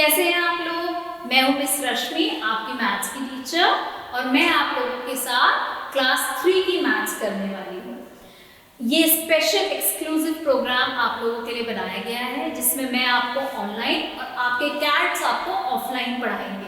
कैसे हैं आप लोग? मैं हूं मिस रश्मि, आपकी मैथ्स की टीचर, और मैं आप लोगों के साथ क्लास 3 की मैथ्स करने वाली हूँ। ये स्पेशल एक्सक्लूसिव प्रोग्राम आप लोगों के लिए बनाया गया है, जिसमें मैं आपको ऑनलाइन और आपके कैट्स आपको ऑफलाइन पढ़ाएंगे।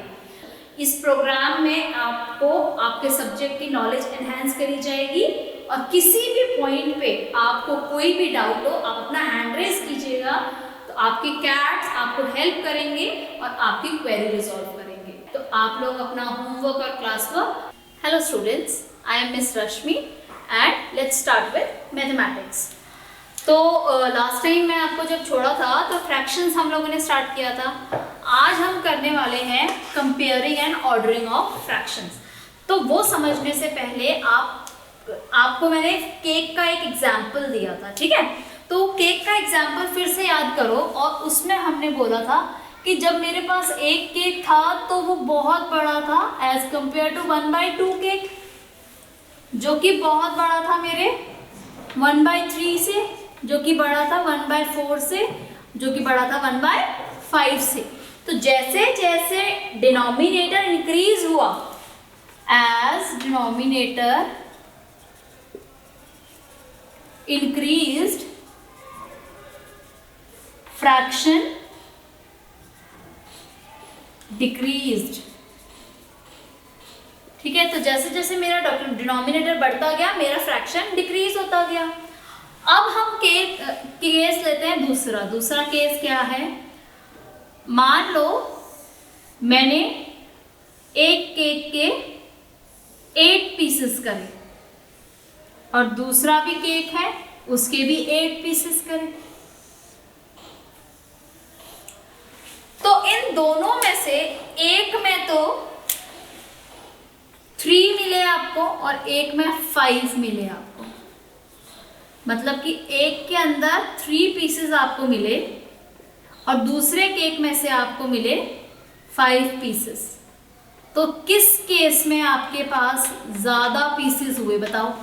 इस प्रोग्राम में आपको आपके सब्जेक्ट की नॉलेज एनहांस करी जाएगी, और किसी भी पॉइंट पे आपको कोई भी डाउट हो, आप अपना हैंड रेज कीजिएगा, तो आपके कैट्स आपको हेल्प करेंगे और आपकी क्वेरी रिजॉल्व करेंगे। तो आप लोग अपना होमवर्क और class work. Hello students, I am miss Rashmi and let's start with mathematics. तो लास्ट टाइम मैं आपको जब छोड़ा था तो फ्रैक्शंस हम लोगों ने स्टार्ट किया था। आज हम करने वाले हैं comparing and ordering of fractions. तो वो समझने से पहले आपको मैंने केक का एक एग्जाम्पल दिया था, ठीक है? तो केक का एग्जाम्पल फिर से याद करो, और उसमें हमने बोला था कि जब मेरे पास एक केक था तो वो बहुत बड़ा था एज कंपेयर टू 1/2 केक, जो कि बहुत बड़ा था मेरे 1/3 से, जो कि बड़ा था 1/4 से, जो कि बड़ा था 1/5 से। तो जैसे जैसे डिनोमिनेटर इंक्रीज हुआ, as denominator increased, fraction decreased. ठीक है, तो जैसे जैसे मेरा डिनोमिनेटर बढ़ता गया, मेरा फ्रैक्शन डिक्रीज होता गया। अब हम केस लेते हैं दूसरा केस क्या है? मान लो मैंने एक केक के 8 पीसेस करे, और दूसरा भी केक है, उसके भी 8 पीसेस करे। तो इन दोनों में से एक में तो 3 मिले आपको और एक में 5 मिले आपको। मतलब कि एक के अंदर 3 पीसेस आपको मिले और दूसरे केक में से आपको मिले 5 पीसेस। तो किस केस में आपके पास ज्यादा पीसेस हुए बताओ?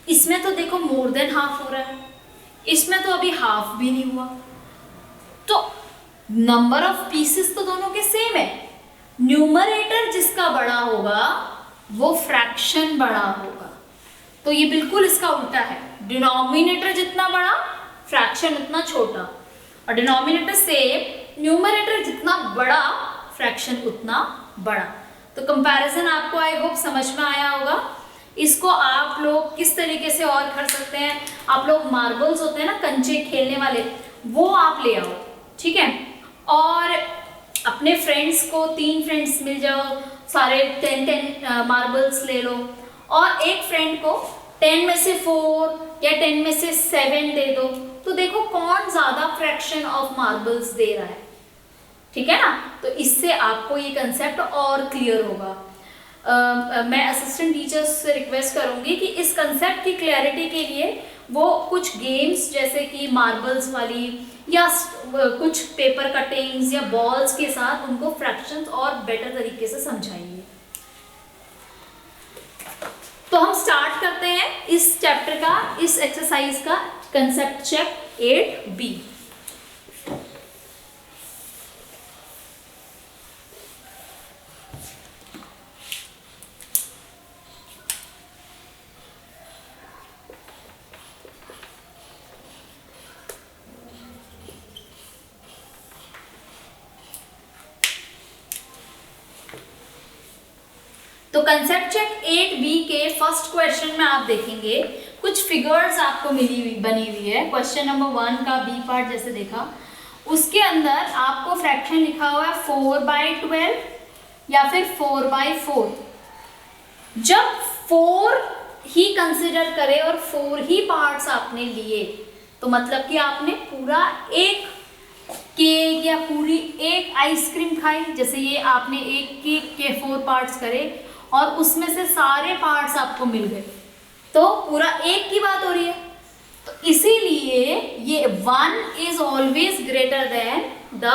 इसमें तो देखो मोर देन हाफ हो रहा है, इसमें तो अभी हाफ भी नहीं हुआ। तो नंबर ऑफ पीसेस तो दोनों के सेम है। न्यूमरेटर जिसका बड़ा होगा वो फ्रैक्शन बड़ा होगा। तो ये बिल्कुल इसका उल्टा है। डिनोमिनेटर जितना बड़ा, फ्रैक्शन उतना छोटा, और डिनोमिनेटर सेम, न्यूमरेटर जितना बड़ा, फ्रैक्शन उतना बड़ा। तो कंपैरिजन आपको आई होप समझ में आया होगा। इसको आप लोग किस तरीके से और कर सकते हैं? आप लोग मार्बल्स होते हैं ना, कंचे खेलने वाले, वो आप ले आओ, ठीक है? और अपने फ्रेंड्स को 3 फ्रेंड्स मिल जाओ, सारे 10 मार्बल्स ले लो, और एक फ्रेंड को 10 में से 4 या 10 में से 7 दे दो। तो देखो कौन ज्यादा फ्रैक्शन ऑफ मार्बल्स दे रहा है, ठीक है ना? तो इससे आपको ये कंसेप्ट और क्लियर होगा। मैं असिस्टेंट टीचर्स से रिक्वेस्ट करूंगी कि इस कंसेप्ट की क्लैरिटी के लिए वो कुछ गेम्स जैसे कि मार्बल्स वाली या कुछ पेपर कटिंग्स या बॉल्स के साथ उनको फ्रैक्शंस और बेटर तरीके से समझाइए। तो हम स्टार्ट करते हैं इस चैप्टर का, इस एक्सरसाइज का कंसेप्ट चेक 8B। तो कंसेप्ट चेक 8B के फर्स्ट क्वेश्चन में आप देखेंगे कुछ फिगर्स आपको बनी हुई है। क्वेश्चन नंबर 1 का B पार्ट जैसे देखा, उसके अंदर आपको फ्रैक्शन लिखा हुआ है 4/12 या फिर 4/4। जब 4 ही कंसिडर करें और 4 ही पार्ट्स आपने लिए, तो मतलब कि आपने पूरा एक केक या पूरी एक आइसक्रीम खाई। जैसे ये आपने एक केक के 4 पार्ट्स करे और उसमें से सारे पार्ट्स आपको मिल गए, तो पूरा एक की बात हो रही है। तो इसीलिए ये 1 is always greater than the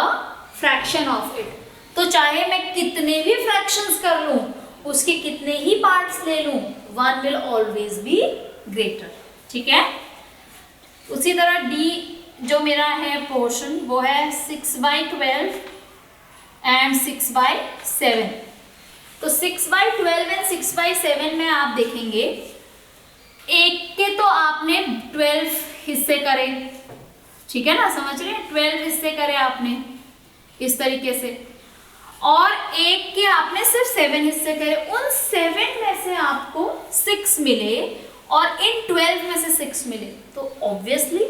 fraction of it. तो चाहे मैं कितने भी फ्रैक्शंस कर लूं, उसके कितने ही पार्ट्स ले लूं, 1 विल ऑलवेज बी ग्रेटर, ठीक है? उसी तरह डी जो मेरा है पोर्शन, वो है 6/12 एंड 6/7। तो 6/12 एंड 6/7 में आप देखेंगे एक के तो आपने 12 हिस्से करे, ठीक है ना, समझ रहे हैं, 12 हिस्से करे आपने इस तरीके से, और एक के आपने सिर्फ 7 हिस्से करे। उन 7 में से आपको 6 मिले और इन 12 में से 6 मिले, तो ऑब्वियसली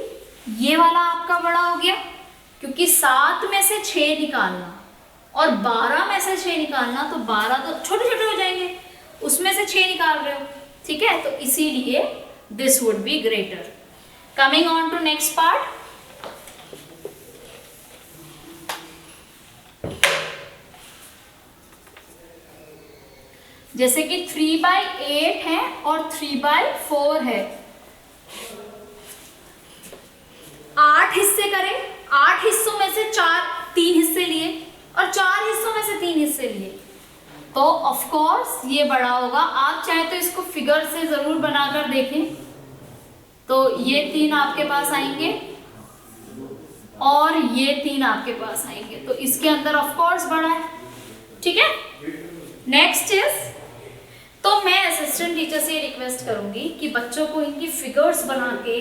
ये वाला आपका बड़ा हो गया, क्योंकि 7 में से 6 निकालना और 12 में से 6 निकालना, तो 12 तो छोटे छोटे हो जाएंगे, उसमें से 6 निकाल रहे हो, ठीक है, तो इसीलिए this would be greater. Coming on to next part, जैसे कि 3/8 है और 3/4 है, 8 हिस्से करें, 8 हिस्सों में से 3 हिस्से लिए और 4 हिस्सों में से 3 हिस्से लिए, तो ऑफ कोर्स ये बड़ा होगा। आप चाहे तो इसको फिगर से जरूर बनाकर देखें, तो ये 3 आपके पास आएंगे और ये 3 आपके पास आएंगे, तो इसके अंदर ऑफ कोर्स बड़ा है, ठीक है। नेक्स्ट इज, तो मैं असिस्टेंट टीचर से रिक्वेस्ट करूंगी कि बच्चों को इनकी फिगर्स बना के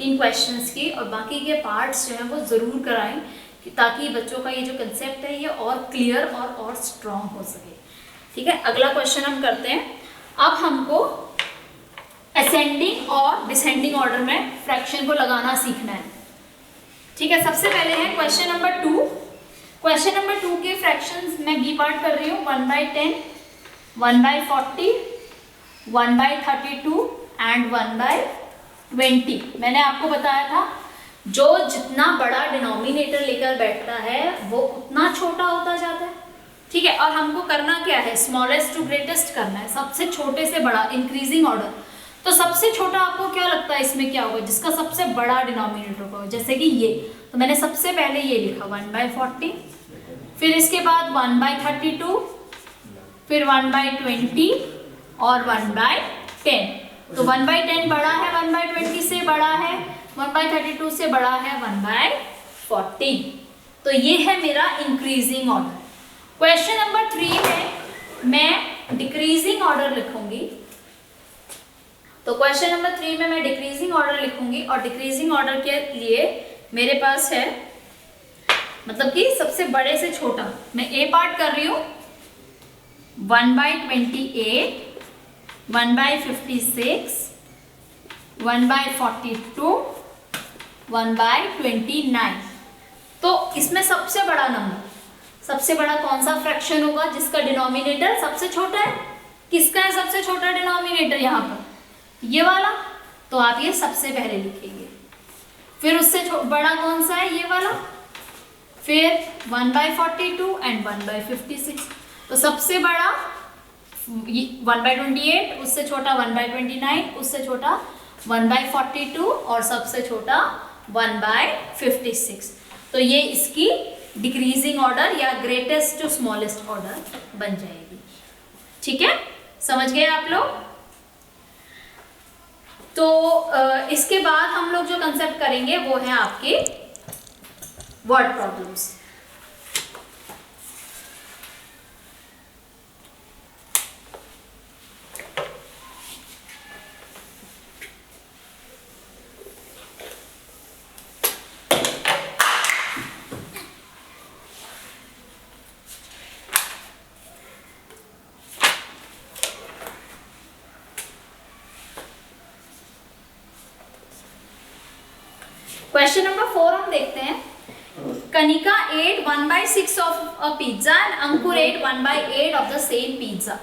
इन क्वेश्चंस की और बाकी के पार्ट्स जो हैं वो ज़रूर कराएं, ताकि बच्चों का ये जो कंसेप्ट है ये और क्लियर और स्ट्रॉन्ग हो सके, ठीक है। अगला क्वेश्चन हम करते हैं। अब हमको असेंडिंग और डिसेंडिंग ऑर्डर में फ्रैक्शन को लगाना सीखना है, ठीक है। सबसे पहले है क्वेश्चन नंबर 2। क्वेश्चन नंबर 2 के फ्रैक्शंस मैं बी पार्ट कर रही हूँ, 1/10, 1/40, 1/32 एंड 1/20। मैंने आपको बताया था जो जितना बड़ा डिनोमिनेटर लेकर बैठता है वो उतना छोटा होता जाता है, ठीक है। और हमको करना क्या है, स्मॉलेस्ट टू ग्रेटेस्ट करना है, सबसे छोटे से बड़ा, इंक्रीजिंग ऑर्डर। तो सबसे छोटा आपको क्या लगता है इसमें क्या होगा, जिसका सबसे बड़ा डिनोमिनेटर होगा, जैसे कि ये, तो मैंने सबसे पहले ये लिखा 1/40, फिर इसके बाद 1/32, फिर 1/20 और 1/10। तो 1/10 बड़ा है 1/20 से, बड़ा है 1/32 से, बड़ा है 1/40। तो ये है मेरा इंक्रीजिंग ऑर्डर। क्वेश्चन नंबर 3 में मैं डिक्रीजिंग ऑर्डर लिखूंगी। तो क्वेश्चन नंबर 3 में मैं डिक्रीजिंग ऑर्डर लिखूंगी, और डिक्रीजिंग ऑर्डर के लिए मेरे पास है, मतलब कि सबसे बड़े से छोटा, मैं ए पार्ट कर रही हूँ, 1/28, 1/56, 1/42, 1/29। तो इसमें सबसे बड़ा नंबर, सबसे बड़ा कौन सा फ्रैक्शन होगा जिसका डिनोमिनेटर सबसे छोटा है? किसका है सबसे छोटा डिनोमिनेटर यहाँ पर? ये वाला। तो आप ये सबसे पहले लिखेंगे। फिर उससे बड़ा कौन सा है? ये वाला। फिर 1/42 एंड 1/56। तो सबसे बड़ा 1/28, उससे छोटा 1/29, उससे छोटा 1/42 और सबसे छोटा 1/56। तो ये इसकी डिक्रीजिंग ऑर्डर या ग्रेटेस्ट टू स्मॉलेस्ट ऑर्डर बन जाएगी। ठीक है, समझ गए आप लोग? तो इसके बाद हम लोग जो कंसेप्ट करेंगे वो है आपके वर्ड प्रॉब्लम्स। क्वेश्चन नंबर 4 हम देखते हैं। Kanika ate 1/6 of a pizza and Ankur ate 1/8 of the same pizza.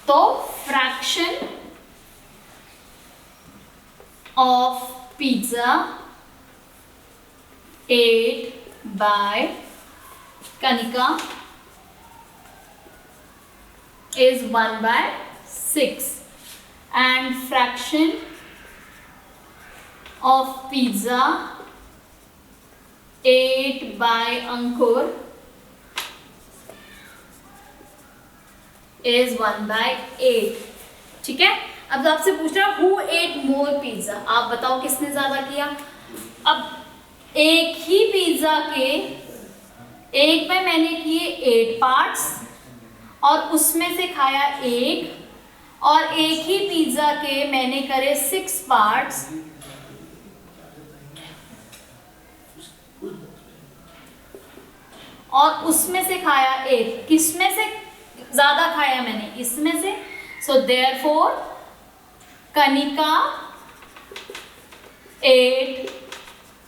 तो fraction of pizza ate by Kanika is 1/6 and fraction of pizza ate by Ankur is 1/8। ठीक है, अब आपसे पूछ रहा हूं who ate more pizza, आप बताओ किसने ज्यादा किया। अब एक ही पिज्जा के एक में मैंने किए 8 पार्ट्स और उसमें से खाया एक, और एक ही पिज्जा के मैंने करे 6 पार्ट्स और उसमें से खाया एक। किसमें से ज्यादा खाया मैंने? इसमें से। सो देयरफॉर कनिका एट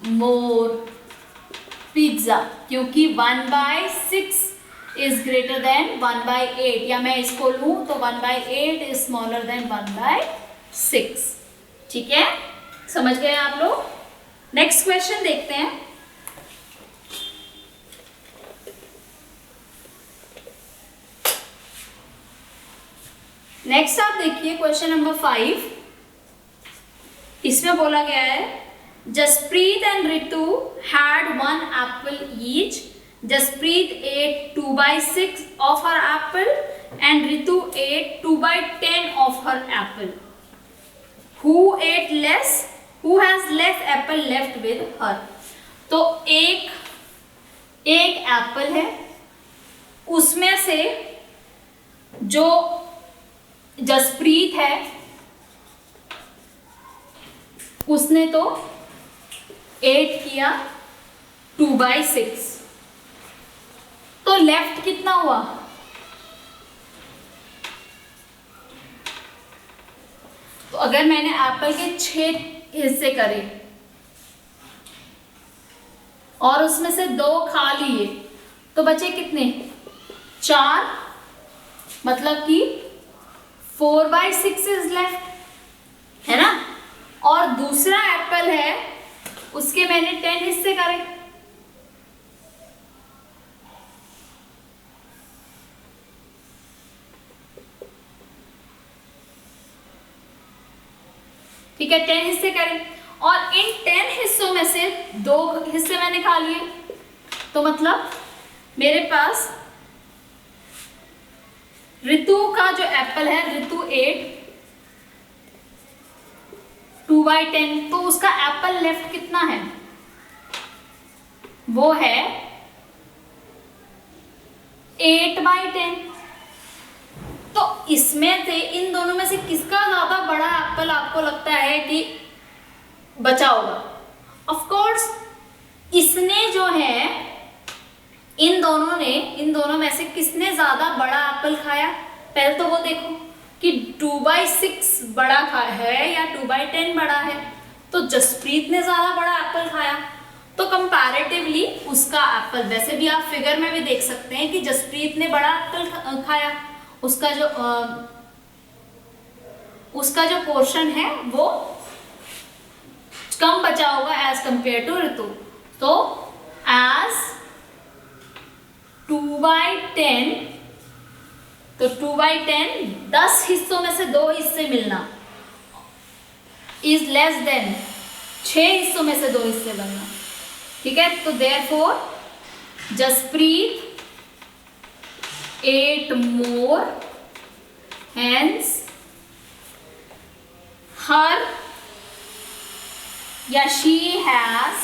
मोर पिज्जा, क्योंकि 1/6 इज ग्रेटर देन 1/8, या मैं इसको लूं तो 1/8 इज स्मॉलर देन 1/6। ठीक है, समझ गए आप लोग? नेक्स्ट क्वेश्चन देखते हैं। नेक्स्ट आप देखिए क्वेश्चन नंबर 5। इसमें बोला गया है Jaspreet and Ritu had 1 apple each. Jaspreet ate 2/6 of her apple and Ritu ate 2/10 of her apple. Who ate less? Who has less apple left with her? तो एक एप्पल है, उसमें से जो जसप्रीत है उसने तो 8 किया 2/6, तो लेफ्ट कितना हुआ? तो अगर मैंने एप्पल के 6 हिस्से करे और उसमें से 2 खा लिए तो बचे कितने? 4, मतलब कि 4/6 इज लेफ्ट, है ना। और दूसरा एप्पल है, उसके मैंने 10 हिस्से करे, ठीक है, 10 हिस्से करे और इन 10 हिस्सों में से 2 हिस्से मैंने खा लिए, तो मतलब मेरे पास ऋतु का जो एप्पल है, ऋतु 8 2/10, तो उसका एप्पल लेफ्ट कितना है? वो है 8/10। तो इसमें से, इन दोनों में से किसका ज्यादा बड़ा एप्पल आपको लगता है कि बचा होगा? ऑफ कोर्स इसने जो है, इन दोनों में से किसने ज्यादा बड़ा एप्पल खाया? पहले तो वो देखो कि 2/6 बड़ा खाया है या 2/10 बड़ा है। तो जसप्रीत ने ज्यादा बड़ा एप्पल खाया, तो कंपैरेटिवली उसका एप्पल, वैसे भी आप फिगर में भी देख सकते हैं कि जसप्रीत ने बड़ा एप्पल खाया, उसका जो पोर्शन है वो कम बचा होगा एज कंपेयर टू ऋतु। तो एज 2/10, तो 2/10 10 हिस्सों में से 2 हिस्से मिलना इज लेस देन 6 हिस्सों में से 2 हिस्से बनना। ठीक है, तो therefore Jaspreet ate more, hence her या she has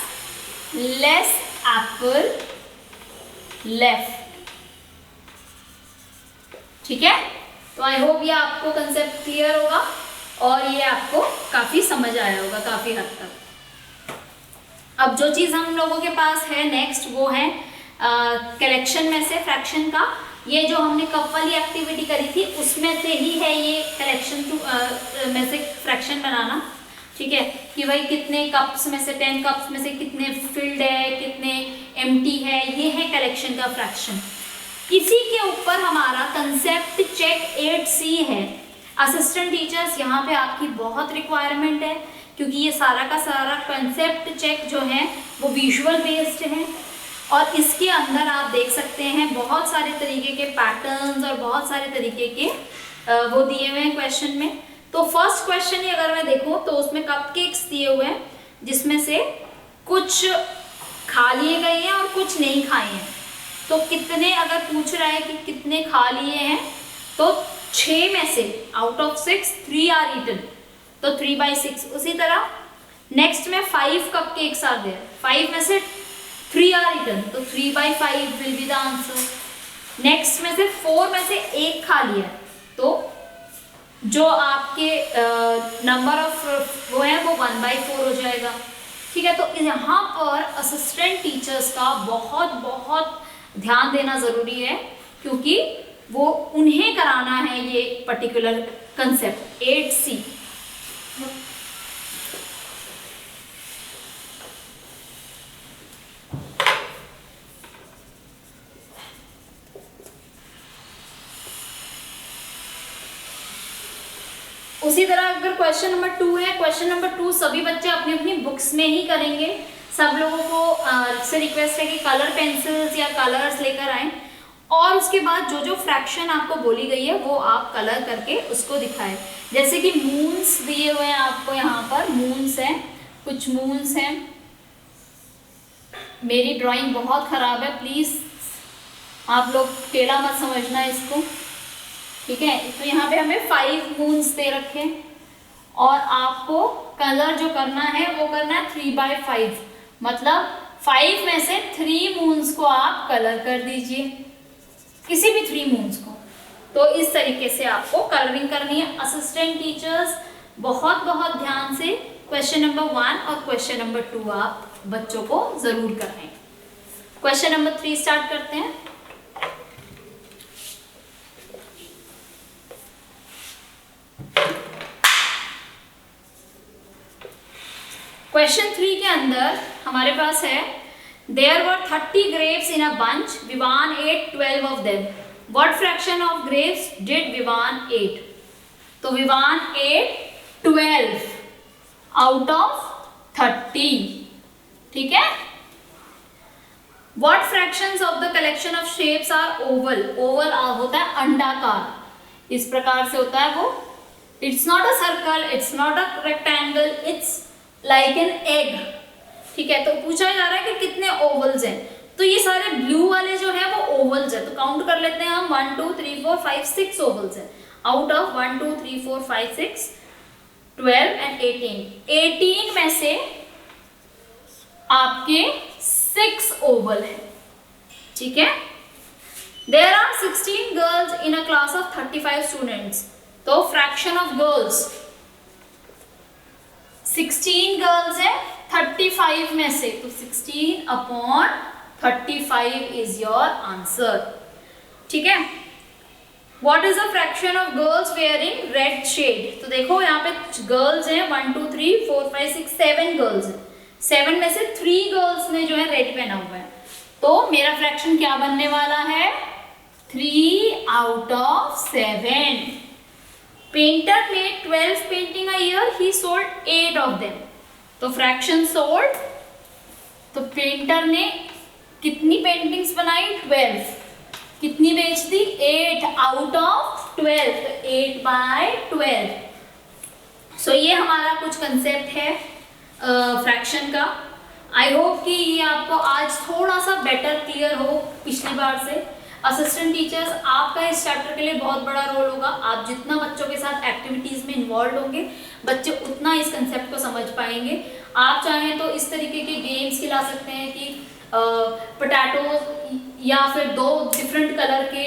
less apple left। ठीक है, तो आई होप ये आपको कंसेप्ट क्लियर होगा और ये आपको काफी समझ आया होगा काफी हद तक। अब जो चीज हम लोगों के पास है नेक्स्ट, वो है कलेक्शन में से फ्रैक्शन का। ये जो हमने कप वाली एक्टिविटी करी थी उसमें से ही है ये कलेक्शन में से फ्रैक्शन बनाना। ठीक है, कि भाई कितने कप्स में से, 10 कप्स में से कितने फिल्ड है, कितने एम्प्टी है, ये है कलेक्शन का फ्रैक्शन। इसी के ऊपर हमारा कंसेप्ट चेक 8C है। असिस्टेंट टीचर्स यहाँ पे आपकी बहुत रिक्वायरमेंट है, क्योंकि ये सारा का सारा कंसेप्ट चेक जो है वो विजुअल बेस्ड है और इसके अंदर आप देख सकते हैं बहुत सारे तरीके के पैटर्न्स और बहुत सारे तरीके के वो दिए हुए हैं क्वेश्चन में। तो फर्स्ट क्वेश्चन ही अगर मैं देखूं तो उसमें कपकेक्स दिए हुए हैं, जिसमें से कुछ खा लिए गए हैं और कुछ नहीं खाए हैं। तो कितने, अगर पूछ रहा है कि कितने खा लिए हैं, तो 6 में से आउट ऑफ 6 3 आर ईटन, तो 3/6। उसी तरह नेक्स्ट में 5 कपकेक्स आर देयर, 5 में से 3 आर रिटन, तो 3/5 will be the answer. Next में से 4 में से 1 खाली है, तो जो आपके नंबर ऑफ वो है वो 1/4 हो जाएगा। ठीक है, तो यहाँ पर असिस्टेंट टीचर्स का बहुत बहुत ध्यान देना ज़रूरी है, क्योंकि वो उन्हें कराना है ये पर्टिकुलर कंसेप्ट 8C। उसी तरह अगर क्वेश्चन नंबर 2 है, क्वेश्चन नंबर 2 सभी बच्चे अपनी अपनी बुक्स में ही करेंगे। सब लोगों को से रिक्वेस्ट है कि कलर पेंसिल्स या कलर्स लेकर आएं, और उसके बाद जो जो फ्रैक्शन आपको बोली गई है वो आप कलर करके उसको दिखाएं। जैसे कि मून्स दिए हुए हैं आपको, यहाँ पर मून्स हैं, कुछ मून्स हैं। मेरी ड्राइंग बहुत ख़राब है, प्लीज़ आप लोग टेढ़ा मत समझना इसको, ठीक है। तो यहाँ पे हमें 5 मून्स दे रखे, और आपको कलर जो करना है वो करना है 3/5, मतलब 5 में से 3 मून्स को आप कलर कर दीजिए, किसी भी 3 मून्स को। तो इस तरीके से आपको कलरिंग करनी है। असिस्टेंट टीचर्स बहुत बहुत ध्यान से क्वेश्चन नंबर 1 और क्वेश्चन नंबर 2 आप बच्चों को जरूर करना है। क्वेश्चन नंबर 3 स्टार्ट करते हैं। क्वेश्चन 3 के अंदर हमारे पास है there were 30 grapes in a bunch, Vivan ate 12 of them. What fraction of grapes did Vivan ate? तो Vivan ate 12 out of 30, ठीक है। What fractions of the collection of shapes are oval? Oval होता है अंडाकार, इस प्रकार से होता है वो। It's not a circle, it's not a rectangle, it's like an egg, ठीक है। तो पूछा जा रहा है कि कितने ओवल्स हैं, तो ये सारे ब्लू वाले जो है वो ओवल्स है, तो काउंट कर लेते हैं हम 1 2 3 4 5 6 ओवल्स है। आउट ऑफ 1 2 3 4 5 6 12 एंड 18 में से आपके 6 ओवल है, ठीक है। There are 16 girls in a class of 35 students, तो फ्रैक्शन ऑफ गर्ल्स 16 गर्ल्स है 35 में से, तो 16/35 इज योर आंसर, ठीक है। What is the fraction of girls wearing red shade? तो देखो यहाँ पे गर्ल्स हैं 1 2 3 4 5 6 7 गर्ल्स हैं, 7 में से 3 गर्ल्स ने जो है रेड पहना हुआ है, तो मेरा फ्रैक्शन क्या बनने वाला है 3/7। Painter made 12 painting a year, he sold 8 of them, तो फ्रैक्शन सोल्ड, तो पेंटर ने कितनी पेंटिंग्स बनाई 12, कितनी बेच दी 8 आउट ऑफ 12, तो 8/12। सो ये हमारा कुछ कंसेप्ट है फ्रैक्शन का। आई होप कि ये आपको आज थोड़ा सा बेटर क्लियर हो पिछली बार से। असिस्टेंट टीचर्स आपका इस चैप्टर के लिए बहुत बड़ा रोल होगा। आप जितना बच्चों के साथ एक्टिविटीज़ में इन्वॉल्व होंगे, बच्चे उतना इस कंसेप्ट को समझ पाएंगे। आप चाहें तो इस तरीके के गेम्स खिला सकते हैं कि पोटैटो या फिर 2 डिफरेंट कलर के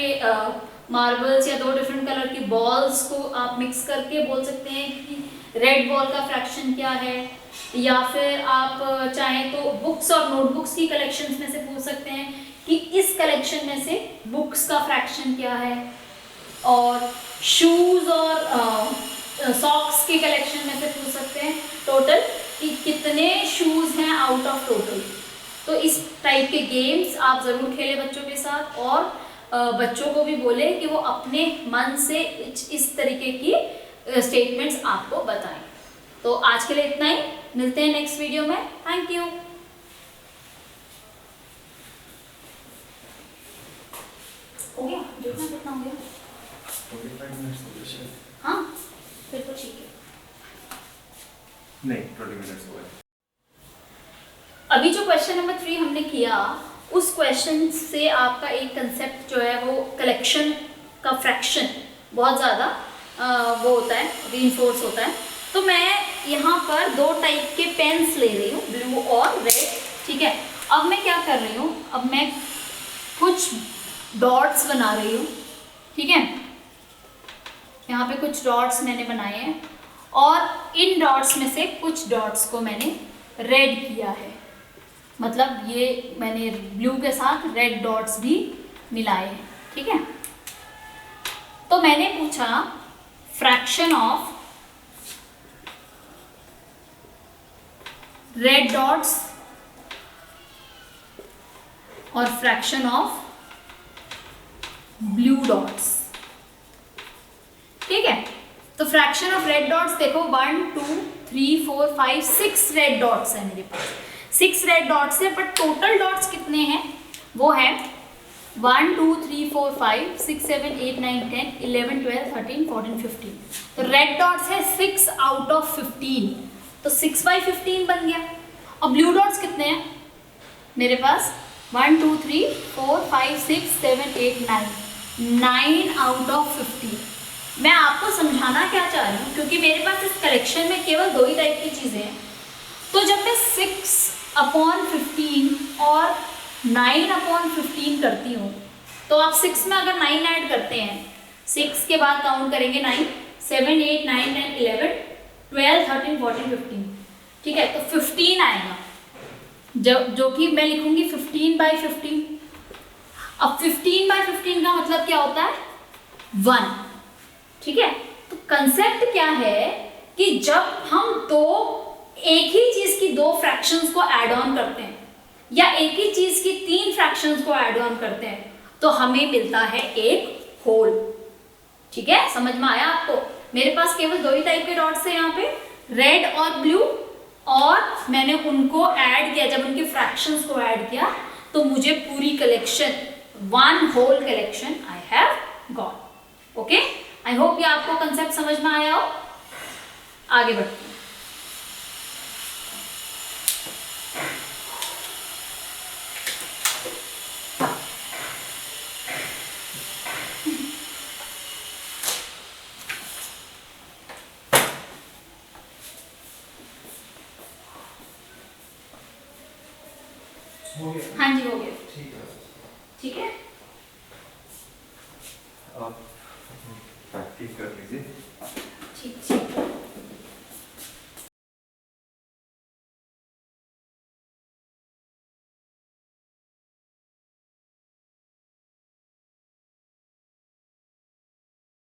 मार्बल्स या 2 डिफरेंट कलर की बॉल्स को आप मिक्स करके बोल सकते हैं कि रेड बॉल का फ्रैक्शन क्या है, या फिर आप चाहें तो बुक्स और नोटबुक्स की कलेक्शंस में से पूछ सकते हैं कि इस कलेक्शन में से बुक्स का फ्रैक्शन क्या है, और शूज़ और सॉक्स के कलेक्शन में से पूछ सकते हैं टोटल कि कितने शूज़ हैं आउट ऑफ टोटल। तो इस टाइप के गेम्स आप ज़रूर खेलें बच्चों के साथ, और बच्चों को भी बोले कि वो अपने मन से इस तरीके की स्टेटमेंट्स आपको बताएं। तो आज के लिए इतना ही, मिलते हैं नेक्स्ट वीडियो में। Thank you. हो गया जितना कितना हो गया, 45 मिनट्स हो गए। हाँ फिर तो ठीक है। नहीं 20 मिनट्स हो गए। अभी जो क्वेश्चन नंबर 3 हमने किया, उस क्वेश्चन से आपका एक कंसेप्ट जो है वो कलेक्शन का फ्रैक्शन बहुत ज़्यादा वो होता है, रीइंफोर्स होता है। तो मैं यहाँ पर 2 टाइप के पेन्स ले रही हूँ, ब्लू और रेड, ठीक है। अब मैं क्या कर रही हूँ, अब मैं कुछ डॉट्स बना रही हूँ, ठीक है। यहाँ पे कुछ डॉट्स मैंने बनाए हैं और इन डॉट्स में से कुछ डॉट्स को मैंने रेड किया है, मतलब ये मैंने ब्लू के साथ रेड डॉट्स भी मिलाए हैं, ठीक है। तो मैंने पूछा फ्रैक्शन ऑफ रेड डॉट्स और फ्रैक्शन ऑफ ब्लू डॉट्स, ठीक है। तो फ्रैक्शन ऑफ रेड डॉट्स देखो 1 2 3 4 5 6 रेड डॉट्स है मेरे पास, 6 रेड डॉट्स है, बट टोटल डॉट्स कितने हैं, वो है 1 2 3 4 5 6 7 8 9 10 11 12 13 14 15। तो रेड डॉट्स है 6 आउट ऑफ 15, तो 6/15 बन गया। और ब्लू डॉट्स कितने हैं मेरे पास 1 2 3 4 5 6 7 8 9 आउट ऑफ 15। मैं आपको समझाना क्या चाह रही हूँ, क्योंकि मेरे पास इस कलेक्शन में केवल 2 ही टाइप की चीज़ें हैं। तो जब मैं 6/15 और 9/15 करती हूँ, तो आप 6 में अगर 9 ऐड करते हैं, 6 के बाद काउंट करेंगे 9 7 8 9 10 11 12 13 14 15, ठीक है। तो 15 आएगा, जो कि मैं लिखूंगी 15/15। अब 15/15 का मतलब क्या होता है 1, ठीक है। तो कंसेप्ट क्या है कि जब हम एक ही चीज की 2 फ्रैक्शंस को ऐड ऑन करते हैं या एक ही चीज की 3 फ्रैक्शंस को ऐड ऑन करते हैं, तो हमें मिलता है एक होल, ठीक है। समझ में आया आपको? मेरे पास केवल 2 ही टाइप के डॉट्स है यहाँ पे, रेड और ब्लू, और मैंने उनको ऐड किया, जब उनके फ्रैक्शंस को ऐड किया तो मुझे पूरी collection 1 whole collection I have got. Okay, I hope ये आपको कंसेप्ट समझ में आया हो। आगे बढ़ते हैं। हो गया? हाँ जी, हो गया, ठीक है। ठीक है। आप प्रैक्टिस कर लीजिए।